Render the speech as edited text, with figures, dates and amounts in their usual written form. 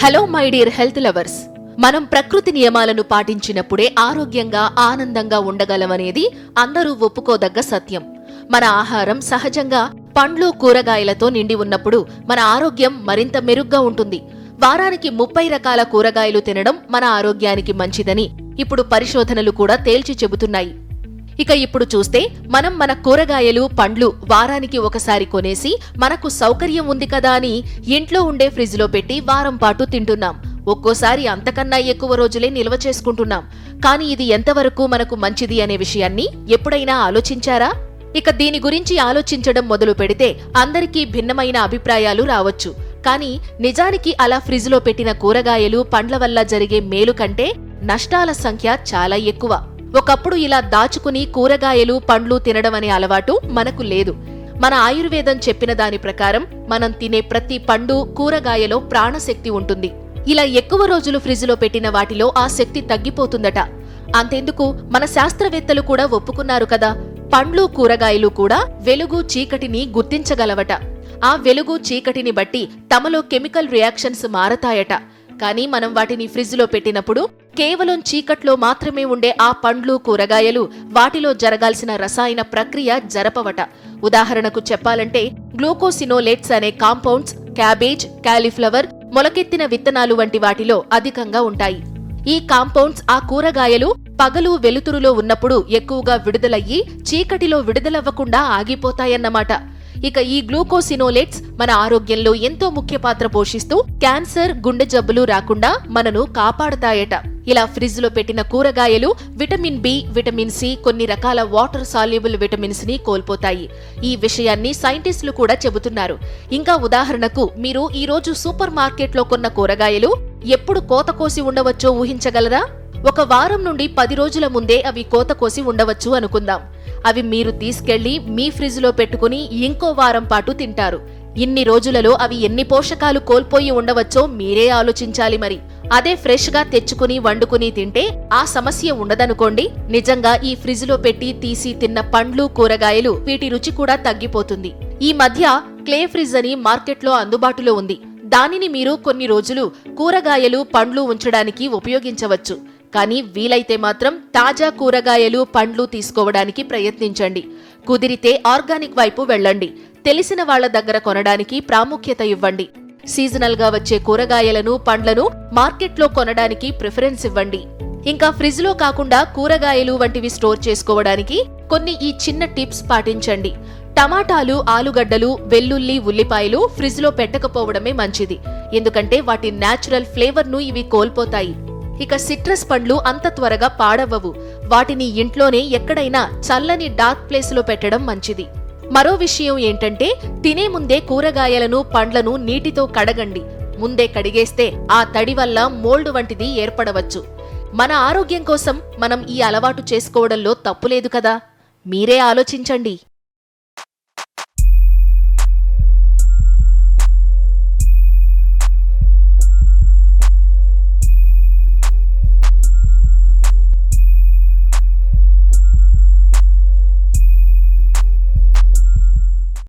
Hello my dear health lovers. మనం ప్రకృతి నియమాలను పాటించినప్పుడే ఆరోగ్యంగా ఆనందంగా ఉండగలమనేది అందరూ ఒప్పుకోదగ్గ సత్యం. మన ఆహారం సహజంగా పండ్లు కూరగాయలతో నిండి ఉన్నప్పుడు మన ఆరోగ్యం మరింత మెరుగ్గా ఉంటుంది. వారానికి 30 రకాల కూరగాయలు తినడం మన ఆరోగ్యానికి మంచిదని ఇప్పుడు పరిశోధనలు కూడా తేల్చి చెబుతున్నాయి. ఇక ఇప్పుడు చూస్తే మనం మన కూరగాయలు పండ్లు వారానికి ఒకసారి కొనేసి మనకు సౌకర్యం ఉంది కదా అని ఇంట్లో ఉండే ఫ్రిడ్జ్లో పెట్టి వారం పాటు తింటున్నాం. ఒక్కోసారి అంతకన్నా ఎక్కువ రోజులే నిల్వ చేసుకుంటున్నాం. కానీ ఇది ఎంతవరకు మనకు మంచిది అనే విషయాన్ని ఎప్పుడైనా ఆలోచించారా? ఇక దీని గురించి ఆలోచించడం మొదలు పెడితే అందరికీ భిన్నమైన అభిప్రాయాలు రావచ్చు. కానీ నిజానికి అలా ఫ్రిడ్జ్లో పెట్టిన కూరగాయలు పండ్ల వల్ల జరిగే మేలు కంటే నష్టాల సంఖ్య చాలా ఎక్కువ. ఒకప్పుడు ఇలా దాచుకుని కూరగాయలు పండ్లు తినడం అనే అలవాటు మనకు లేదు. మన ఆయుర్వేదం చెప్పిన దాని ప్రకారం మనం తినే ప్రతి పండు కూరగాయలో ప్రాణశక్తి ఉంటుంది. ఇలా ఎక్కువ రోజులు ఫ్రిడ్జ్లో పెట్టిన వాటిలో ఆ శక్తి తగ్గిపోతుందట. అంతెందుకు మన శాస్త్రవేత్తలు కూడా ఒప్పుకున్నారు కదా, పండ్లు కూరగాయలు కూడా వెలుగు చీకటిని గుర్తించగలవట. ఆ వెలుగు చీకటిని బట్టి తమలో కెమికల్ రియాక్షన్స్ మారతాయట. కానీ మనం వాటిని ఫ్రిడ్జ్లో పెట్టినప్పుడు కేవలం చీకట్లో మాత్రమే ఉండే ఆ పండ్లు కూరగాయలు వాటిలో జరగాల్సిన రసాయన ప్రక్రియ జరపవట. ఉదాహరణకు చెప్పాలంటే గ్లూకోసినోలేట్స్ అనే కాంపౌండ్స్ క్యాబేజ్, కాలీఫ్లవర్, మొలకెత్తిన విత్తనాలు వంటి వాటిలో అధికంగా ఉంటాయి. ఈ కాంపౌండ్స్ ఆ కూరగాయలు పగలు వెలుతురులో ఉన్నప్పుడు ఎక్కువగా విడుదలయ్యి చీకటిలో విడుదలవ్వకుండా ఆగిపోతాయన్నమాట. ఇక ఈ గ్లూకోసినోలేట్స్ మన ఆరోగ్యంలో ఎంతో ముఖ్య పాత్ర పోషిస్తూ క్యాన్సర్, గుండె జబ్బులు రాకుండా మనను కాపాడతాయట. ఇలా ఫ్రిడ్జ్ లో పెట్టిన కూరగాయలు విటమిన్ బి, విటమిన్ సి, కొన్ని రకాల వాటర్ సాల్యుబుల్ విటమిన్స్ ని కోల్పోతాయి. ఈ విషయాన్ని సైంటిస్టులు కూడా చెబుతున్నారు. ఇంకా ఉదాహరణకు మీరు ఈ రోజు సూపర్ మార్కెట్ లో కొన్న కూరగాయలు ఎప్పుడు కోత కోసి ఉండవచ్చో ఊహించగలరా? ఒక వారం నుండి 10 రోజుల ముందే అవి కోత కోసి ఉండవచ్చు అనుకుందాం. అవి మీరు తీసుకెళ్లి మీ ఫ్రిడ్జ్ లో పెట్టుకుని ఇంకో వారం పాటు తింటారు. ఇన్ని రోజులలో అవి ఎన్ని పోషకాలు కోల్పోయి ఉండవచ్చో మీరే ఆలోచించాలి. మరి అదే ఫ్రెష్ గా తెచ్చుకుని వండుకుని తింటే ఆ సమస్య ఉండదనుకోండి. నిజంగా ఈ ఫ్రిడ్జ్ లో పెట్టి తీసి తిన్న పండ్లు కూరగాయలు వీటి రుచి కూడా తగ్గిపోతుంది. ఈ మధ్య క్లే ఫ్రిడ్జ్ అని మార్కెట్లో అందుబాటులో ఉంది. దానిని మీరు కొన్ని రోజులు కూరగాయలు పండ్లు ఉంచడానికి ఉపయోగించవచ్చు. కానీ వీలైతే మాత్రం తాజా కూరగాయలు పండ్లు తీసుకోవడానికి ప్రయత్నించండి. కుదిరితే ఆర్గానిక్ వైపు వెళ్ళండి. తెలిసిన వాళ్ల దగ్గర కొనడానికి ప్రాముఖ్యత ఇవ్వండి. సీజనల్ గా వచ్చే కూరగాయలను పండ్లను మార్కెట్లో కొనడానికి ప్రిఫరెన్స్ ఇవ్వండి. ఇంకా ఫ్రిడ్జ్ లో కాకుండా కూరగాయలు వంటివి స్టోర్ చేసుకోవడానికి కొన్ని ఈ చిన్న టిప్స్ పాటించండి. టమాటాలు, ఆలుగడ్డలు, వెల్లుల్లి, ఉల్లిపాయలు ఫ్రిడ్జ్ లో పెట్టకపోవడమే మంచిది. ఎందుకంటే వాటి నేచురల్ ఫ్లేవర్ ను ఇవి కోల్పోతాయి. ఇక సిట్రస్ పండ్లు అంత త్వరగా పాడవవు. వాటిని ఇంట్లోనే ఎక్కడైనా చల్లని డార్క్ ప్లేస్ లో పెట్టడం మంచిది. మరో విషయం ఏంటంటే తినే ముందే కూరగాయలను పండ్లను నీటితో కడగండి. ముందే కడిగేస్తే ఆ తడి వల్ల మోల్డ్ వంటిది ఏర్పడవచ్చు. మన ఆరోగ్యం కోసం మనం ఈ అలవాటు చేసుకోవడంలో తప్పులేదు కదా. మీరే ఆలోచించండి.